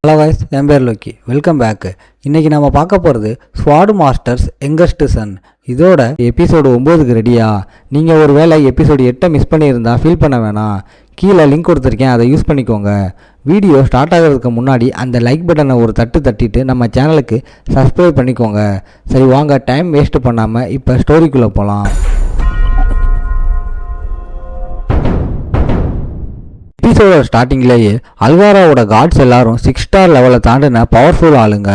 Hello guys, என் பேர் Loki. Welcome back. இன்றைக்கி நம்ம பார்க்க போகிறது ஸ்வாட் மாஸ்டர்ஸ் யங்கஸ்ட் சன். இதோட எபிசோடு 9க்கு ரெடியா? நீங்கள் ஒரு வேளை எபிசோடு 8 மிஸ் பண்ணியிருந்தா ஃபீல் பண்ண வேணாம். கீழே லிங்க் கொடுத்துருக்கேன், அதை யூஸ் பண்ணிக்கோங்க. வீடியோ ஸ்டார்ட் ஆகிறதுக்கு முன்னாடி அந்த லைக் பட்டனை ஒரு தட்டிட்டு நம்ம சேனலுக்கு சப்ஸ்கிரைப் பண்ணிக்கோங்க. சரி வாங்க, டைம் வேஸ்ட் பண்ணாமல் இப்போ ஸ்டோரிக்குள்ளே போகலாம். எபிசோட ஸ்டார்டிங்லேயே அல்காராவோட காட்ஸ் எல்லாரும் 6 ஸ்டார் லெவலை தாண்டின பவர்ஃபுல் ஆளுங்க.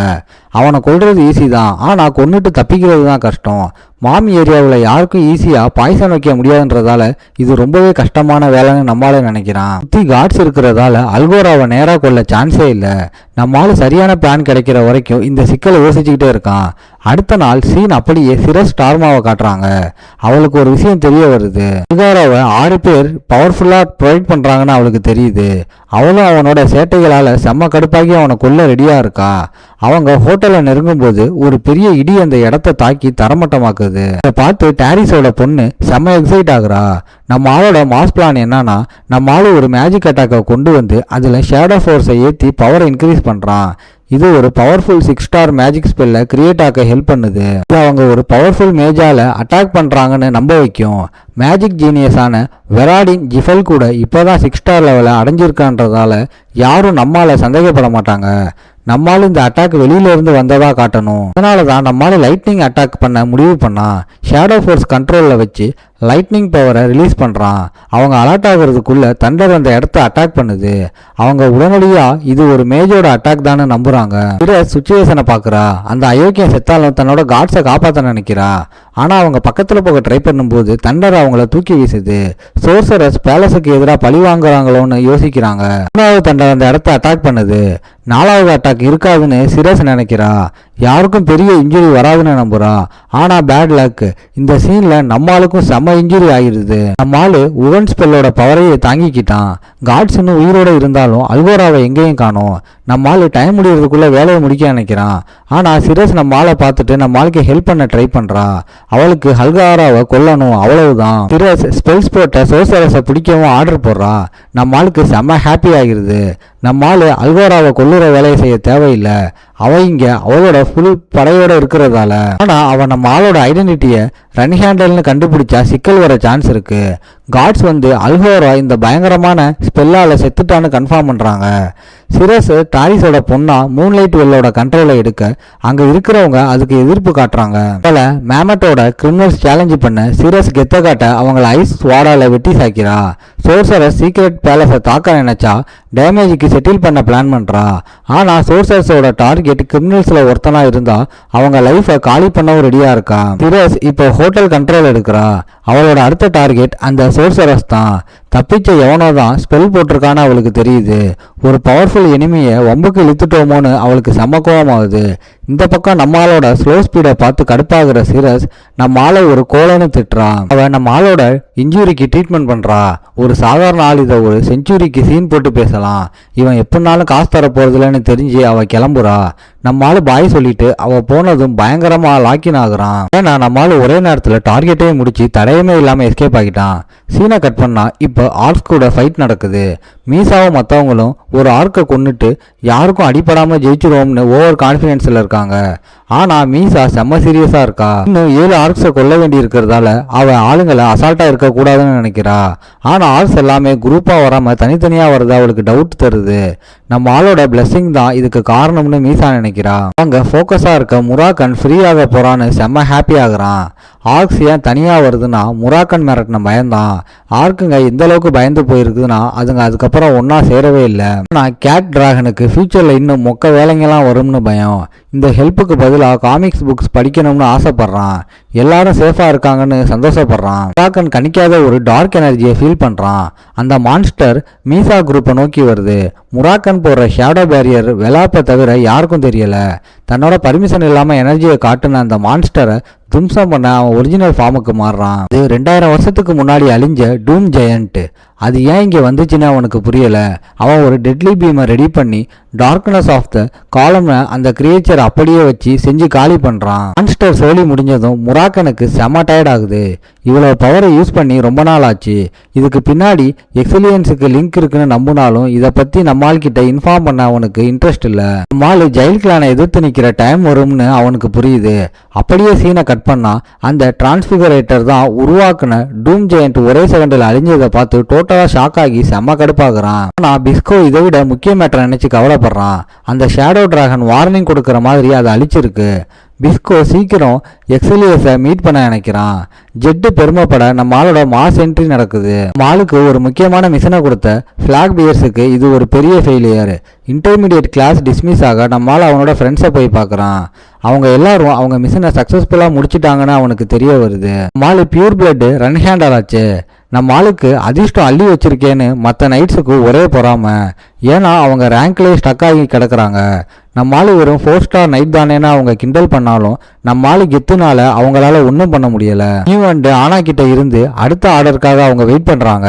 அவனை கொல்றது ஈஸி தான், ஆனால் கொன்னுட்டு தப்பிக்கிறது தான் கஷ்டம். மாமி ஏரியாவில் யாருக்கும் ஈஸியாக பாய்சன் வைக்க முடியாதுன்றதால இது ரொம்பவே கஷ்டமான வேலைன்னு நம்மளால நினைக்கிறான். சுற்றி காட்ஸ் இருக்கிறதால அல்கோராவை நேராக கொள்ள சான்ஸே இல்லை. நம்மளால சரியான பிளான் கிடைக்கிற வரைக்கும் இந்த சிக்கலை யோசிச்சுக்கிட்டே இருக்கான். அடுத்த நாள் சீன் அப்படியே சிரஸ் டார்மாவை காட்டுறாங்க. அவளுக்கு ஒரு விஷயம் தெரிய வருது. அல்கோராவை 6 பேர் பவர்ஃபுல்லாக ப்ரொவைட் பண்ணுறாங்கன்னு அவளுக்கு தெரியுது. அவளும் அவனோட சேட்டைகளால் செம்ம கடுப்பாகி அவனை கொல்ல ரெடியாக இருக்கா. அவங்க ஹோட்டலை நெருங்கும் போது ஒரு பெரிய இடி அந்த இடத்த தாக்கி தரமட்டமாக்குது. அதை பார்த்து டாரிஸோட பொண்ணு செம்ம எக்ஸைட் ஆகுறா. நம்ம ஆளோட மாஸ் பிளான் என்னன்னா, நம்ம ஆளு ஒரு மேஜிக் அட்டாக்கை கொண்டு வந்து அதில் ஷேடோ ஃபோர்ஸை ஏற்றி பவரை இன்க்ரீஸ் பண்ணுறான். இது ஒரு பவர்ஃபுல் 6 ஸ்டார் மேஜிக் ஸ்பெல்லை கிரியேட் ஆக்க ஹெல்ப் பண்ணுது. இது அவங்க ஒரு பவர்ஃபுல் மேஜால அட்டாக் பண்ணுறாங்கன்னு நம்ப வைக்கும். மேஜிக் ஜீனியஸான வெராடின் ஜிஃபல் கூட இப்போதான் 6 ஸ்டார் லெவலை அடைஞ்சிருக்கான்றதால யாரும் நம்மால சந்தேகப்பட மாட்டாங்க. நம்மால இந்த அட்டாக் வெளியிலேருந்து வந்ததா காட்டணும். அதனால தான் நம்மால லைட்னிங் அட்டாக் பண்ண முடிவு பண்ணா. ஷேடோ ஃபோர்ஸ் கண்ட்ரோலில் வச்சு லைட்னிங் பவரை ரிலீஸ் பண்ணுறான். அவங்க அலர்ட் ஆகிறதுக்குள்ள தண்டர் அந்த இடத்த அட்டாக் பண்ணுது. அவங்க உடனடியாக இது ஒரு மேஜோட அட்டாக் தானே நம்புறாங்க. சுச்சுவேஷனை பார்க்குறா. அந்த அயோக்கியம் செத்தாலும் தன்னோட காட்ஸை காப்பாற்ற நினைக்கிறா. ஆனால் அவங்க பக்கத்தில் போக ட்ரை பண்ணும்போது தண்டர் அவங்கள தூக்கி வீசுது. சோர்சரஸ் பேலஸுக்கு எதிராக பழி வாங்குறாங்களோன்னு யோசிக்கிறாங்க. 3வது தண்டர் அந்த இடத்த அட்டாக் பண்ணுது. 4வது அட்டாக் இருக்காதுன்னு சிரஸ் நினைக்கிறா. யாருக்கும் பெரிய இன்ஜுரி வராதுன்னு நம்புறா. ஆனா பேட் லக், இந்த சீன்ல நம்மளுக்கும் செம்ம இன்ஜுரி ஆகிடுது. நம்மாலு உவன் ஸ்பெல்லோட பவரையே தாங்கிக்கிட்டான். காட்ஸ் இன்னும் உயிரோட இருந்தாலும் அல்கோராவை எங்கேயும் காணோம். நம்மாலு டைம் முடியறதுக்குள்ள வேலையை முடிக்க நினைக்கிறான். ஆனா சிரஸ் நம்ம ஆளை பார்த்துட்டு நம்ம ஆளுக்கு ஹெல்ப் பண்ண ட்ரை பண்றா. அவளுக்கு அல்கோராவை கொல்லணும், அவ்வளவுதான். சிரஸ் ஸ்பெல்ஸ் போட்ட சோசரஸை பிடிக்கவும் ஆர்டர் போடுறா. நம்ம ஆளுக்கு செம்ம ஹாப்பி ஆகிருது. நம்ம ஆளு அல்கோராவை கொல்லுற வேலையை செய்ய தேவையில்லை. அவ இங்க அவளோட ஃபுல் படையோட இருக்கிறதால. ஆனா அவன் நம்ம ஆளோட ஐடென்டிட்டியை ரன் ஹேண்டல்னு கண்டுபிடிச்சா சிக்கல் வர சான்ஸ் இருக்கு. காட்ஸ் வந்து அல்கோரா இந்த பயங்கரமான ஸ்பெல்லால செத்துட்டான்னு கன்ஃபார்ம் பண்றாங்க. சிரஸ் டாரிஸோட பொண்ணா மூன்லைட் வெல்லோட கண்ட்ரோலை எடுக்க அங்க இருக்கிறவங்க அதுக்கு எதிர்ப்பு காட்டுறாங்க. பல மேமட்டோட கிரிமினல்ஸ் சேலஞ்சு பண்ண சிரஸ் கெத்த காட்ட அவங்கள ஐஸ் ஸ்வாடால வெட்டி சாக்கிறா. சோர்சரஸ் சீக்ரெட் பேலஸை தாக்க நினைச்சா டேமேஜுக்கு செட்டில் பண்ண பிளான் பண்றா. ஆனா சோர்சரஸோட டார்கெட் கிரிமினல்ஸ்ல ஒருத்தனா இருந்தா அவங்க லைஃபை காலி பண்ணவும் ரெடியா இருக்கா. சிரஸ் இப்போ ஹோட்டல் கண்ட்ரோல் எடுக்கிறா. அவளோட அடுத்த டார்கெட் அந்த சோர்சரஸ் தான். தப்பிச்ச எவனோ தான் ஸ்பெல் போட்டிருக்கான்னு அவளுக்கு தெரியுது. ஒரு பவர்ஃபுல் எனிமியை வம்புக்கு இழுத்துட்டோமோன்னு அவளுக்கு செம்ம கோவமாகுது. இந்த பக்கம் நம்மளோட ஸ்லோ ஸ்பீடை பார்த்து கடுப்பாகிற சிரஸ் நம்ம ஆளை ஒரு கோலன்னு திட்டுறான். அவன் நம்ம ஆளோட இன்ஜுரிக்கு ட்ரீட்மெண்ட் பண்றா. ஒரு சாதாரண ஆள் இதை ஒரு செஞ்சுரிக்கு சீன் போட்டு பேசலாம். இவன் எப்படினாலும் காசு தர போறதில்லன்னு தெரிஞ்சு அவ கிளம்புறா. நம்ம ஆளு பாய் சொல்லிட்டு அவ போனதும் பயங்கரமா லாக்கின் ஆகுறான். ஏன்னா நம்ம ஆளு ஒரே நேரத்தில் டார்கெட்டே முடிச்சு தடையுமே இல்லாம எஸ்கேப் ஆகிட்டான். சீனை கட் பண்ணா இப்போ ஆர்க்ஸ் கூட ஃபைட் நடக்குது. மீசாவும் மற்றவங்களும் ஒரு ஆர்க்கை கொண்டுட்டு யாருக்கும் அடிப்படாம ஜெயிச்சிருவோம்னு ஓவர் கான்ஃபிடென்ஸ்ல இருக்காங்க. ஆனா மீசா செம்ம சீரியஸா இருக்கா. இன்னும் 7 ஆர்க்ஸை கொல்ல வேண்டி இருக்கிறதால அவ ஆளுங்களை அசால்ட்டா இருக்க கூடாதுன்னு நினைக்கிறா. ஆனா ஆர்க்ஸ் எல்லாமே குரூப்பா வராம தனித்தனியா வருது அவளுக்கு டவுட் தருது. நம்ம ஆளோட பிளெஸிங் தான் இதுக்கு காரணம்னு மீசா நினைக்கிறா. அங்க ஃபோக்கஸா இருக்க முராக்கன் ஃப்ரீ ஆக போறான்னு செம்ம ஹாப்பி ஆகுறான். ஆர்க்ஸ் ஏன் தனியா வருதுன்னா முராக்கன் மிரட்டின பயந்தான். ஆர்க்குங்க எந்த அளவுக்கு பயந்து போயிருக்குதுன்னா அதுங்க அதுக்கப்புறம் ஒன்னா சேரவே இல்லை. ஆனா கேட் டிராகனுக்கு ஃபியூச்சர்ல இன்னும் மொக்க வேலைங்கெல்லாம் வரும்னு பயம். இந்த ஹெல்ப்புக்கு பதிலாக காமிக்ஸ் புக்ஸ் படிக்கணும்னு ஆசைப்படுறான். எல்லாரும் சேஃபா இருக்காங்கன்னு சந்தோஷப்படுறான். முராக்கன் கணிக்காத ஒரு டார்க் எனர்ஜியை ஃபீல் பண்றான். அந்த மான்ஸ்டர் மீசா குரூப்பை நோக்கி வருது. முராக்கன் போடுற ஷேடோ பேரியர் வெலாப்பை தவிர யாருக்கும் தெரியல. தன்னோட பர்மிஷன் இல்லாம எனர்ஜியை காட்டுன அந்த மான்ஸ்டரை தும்சம் பண்ண அவன் ஒரிஜினல் ஃபார்முக்கு மாறுறான். இது 2000 வருஷத்துக்கு முன்னாடி அழிஞ்ச டூம் ஜெயண்ட். அது ஏன் இங்கே வந்துச்சுன்னு அவனுக்கு புரியல. அவன் ஒரு டெட்லி பீமை ரெடி பண்ணி டார்க்னஸ் ஆஃப் த காலம்னு அந்த கிரியேச்சர் அப்படியே வச்சு செஞ்சு காலி பண்றான். மான்ஸ்டர் சோலி முடிஞ்சதும் முராக்கனுக்கு செம டயர்ட் ஆகுது. இவ்வளவு பவரை யூஸ் பண்ணி ரொம்ப நாள் ஆச்சு. இதுக்கு பின்னாடி எக்ஸலியன்ஸுக்கு லிங்க் இருக்குன்னு நம்பினாலும் இதை பத்தி நம்மால் கிட்ட இன்ஃபார்ம் பண்ண அவனுக்கு இன்ட்ரெஸ்ட் இல்ல. நம்மால் ஜெயில் கிளானை எதிர்த்து நிக்கிற டைம் வரும்னு அவனுக்கு புரியுது. அப்படியே சீனை கட் பண்ணா அந்த டிரான்ஸ்பிகரேட்டர் தான் உருவாக்குன டூம் ஜெயண்ட் ஒரே செகண்டில் அழிஞ்சதை பார்த்து டோட்டலா ஷாக் ஆகி செம்ம கடுப்பாகிறான். ஆனா பிஸ்கோ இதை விட முக்கிய மேட்டரை நினைச்சு கவலைப்படுறான். அந்த ஷேடோ டிராகன் வார்னிங் கொடுக்கற மாதிரி அதை அழிச்சிருக்கு. பிஸ்கோ சீக்கிரம் எக்ஸலியஸை மீட் பண்ண நினைக்கிறான். ஜெட்டு பெருமைப்பட நம்ம ஆளோட மாஸ் என்ட்ரி நடக்குது. மாலுக்கு ஒரு முக்கியமான மிஷனை கொடுத்த ஃபிளாக் பியர்ஸுக்கு இது ஒரு பெரிய ஃபெயிலியர். இன்டர்மீடியட் கிளாஸ் டிஸ்மிஸ் ஆக நம்மால் அவனோட ஃப்ரெண்ட்ஸை போய் பார்க்குறான். அவங்க எல்லாரும் அவங்க மிஷனை சக்ஸஸ்ஃபுல்லாக முடிச்சிட்டாங்கன்னு அவனுக்கு தெரிய வருது. மாலு பியூர் பிளட் ரன் ஹேண்டர் ஆச்சு. நம்ம ஆளுக்கு அதிர்ஷ்டம் அள்ளி வச்சிருக்கேன்னு மற்ற நைட்ஸுக்கு ஒரே பொறாம. ஏன்னா அவங்க ரேங்க்லேயே ஸ்டக் ஆகி கிடக்குறாங்க. நம்ம ஆளு வெறும் 4 ஸ்டார் நைட் தானேன்னு அவங்க கிண்டல் பண்ணாலும் நம்ம ஆளு கெத்துனால அவங்களால ஒன்றும் பண்ண முடியல. நியூவண்ட் ஆனா கிட்ட இருந்து அடுத்த ஆர்டருக்காக அவங்க வெயிட் பண்றாங்க.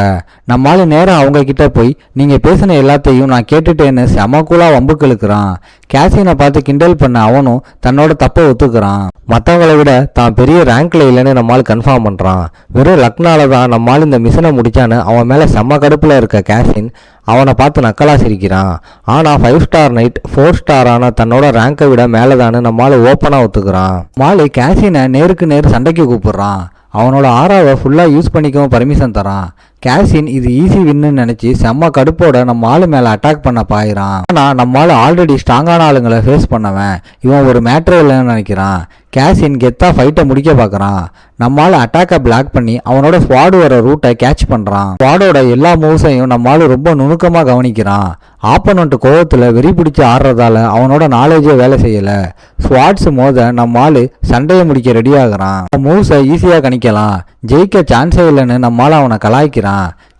நம்ம ஆளு நேரம் அவங்க கிட்ட போய் நீங்க பேசின எல்லாத்தையும் நான் கேட்டுட்டேன்னு செமக்கூலா வம்புக்கு இழுக்கிறான். கேசினை பார்த்து கிண்டல் பண்ண அவனும் தன்னோட தப்பை ஒத்துக்கிறான். மற்றவங்களை விட தான் பெரிய ரேங்க்ல இல்லைன்னு நம்மால் கன்ஃபார்ம் பண்றான். வெறும் லக்னால தான் நம்மால் இந்த மிஷனை முடிச்சான்னு அவன் மேல செம்ம கடுப்புல இருக்க கேசின் அவனை பார்த்து நக்கலா சிரிக்கிறான். ஆனால் 5 ஸ்டார் நைட் 4 ஸ்டாரான தன்னோட ரேங்கை விட மேலதான்னு நம்மால் ஓப்பனாக ஒத்துக்கிறான். மாலு கேசினை நேருக்கு நேர் சண்டைக்கு கூப்பிடுறான். அவனோட ஆறாவை ஃபுல்லாக யூஸ் பண்ணிக்கவும் பர்மிஷன் தரான். கேசின் இது ஈஸி வின்னு நினச்சி செம்ம கடுப்போட நம்ம ஆளு மேலே அட்டாக் பண்ண பாயிறான். ஆனால் நம்ம ஆளு ஆல்ரெடி ஸ்ட்ராங்கான ஆளுங்களை ஃபேஸ் பண்ணவன். இவன் ஒரு மேட்ரே இல்லைன்னு நினைக்கிறான். கேசின் கெத்தா ஃபைட்டை முடிக்க பார்க்குறான். நம்மால் அட்டாக்கை பிளாக் பண்ணி அவனோட ஸ்குவாடு வர ரூட்டை கேட்ச் பண்ணுறான். ஸ்குவாடோட எல்லா மூவ்ஸையும் நம்மால் ரொம்ப நுணுக்கமாக கவனிக்கிறான். ஆப்பனண்ட் கோவத்தில் வெறி பிடிச்சி ஆடுறதால அவனோட நாலேஜே வேலை செய்யலை. ஸ்குவாட்ஸ் மோத நம்மால் சண்டையை முடிக்க ரெடி ஆகுறான். மூவ்ஸை ஈஸியாக கணிக்கலாம். ஜெயிக்க சான்ஸே இல்லைன்னு நம்மால் அவனை கலாய்க்கிறான்.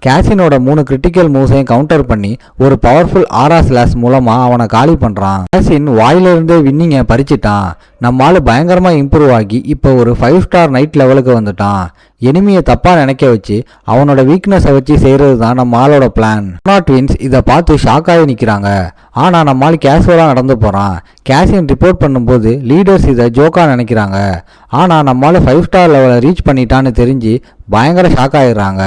கேசினோட 3 கிரிட்டிக்கல் மூவ்ஸையும் கவுண்டர் பண்ணி ஒரு பவர்ஃபுல் ஆரா ஸ்லாஷ் மூலமா அவனை காலி பண்றான். கேசின் வாயிலிருந்தே வின்னிங்கை பறிச்சிட்டான். நம்மால பயங்கரமா இம்ப்ரூவ் ஆகி இப்போ ஒரு 5 ஸ்டார் நைட் லெவலுக்கு வந்துட்டான். எனிமியை தப்பா நினைக்க வச்சு அவனோட வீக்னஸை வச்சு செய்யறது தான் நம்ம ஆளோட பிளான். ட்வின்ஸ் இதை பார்த்து ஷாக் ஆகி நிற்கிறாங்க. ஆனா நம்மால் கேஷுவலா நடந்து போறான். கேசின் ரிப்போர்ட் பண்ணும்போது லீடர்ஸ் இதை ஜோக்கா நினைக்கிறாங்க. ஆனா நம்மால 5 ஸ்டார் லெவலை ரீச் பண்ணிட்டான்னு தெரிஞ்சு பயங்கர ஷாக் ஆகிடுறாங்க.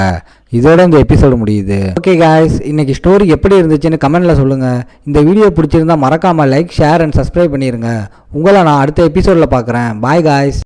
இதோட இந்த எபிசோடு முடியுது. ஓகே காய்ஸ், இன்னைக்கு ஸ்டோரி எப்படி இருந்துச்சுன்னு கமெண்ட்ல சொல்லுங்க. இந்த வீடியோ பிடிச்சிருந்தா மறக்காம லைக், ஷேர் அண்ட் சப்ஸ்கிரைப் பண்ணிருங்க. உங்களை நான் அடுத்த எபிசோட்ல பார்க்குறேன். Bye guys.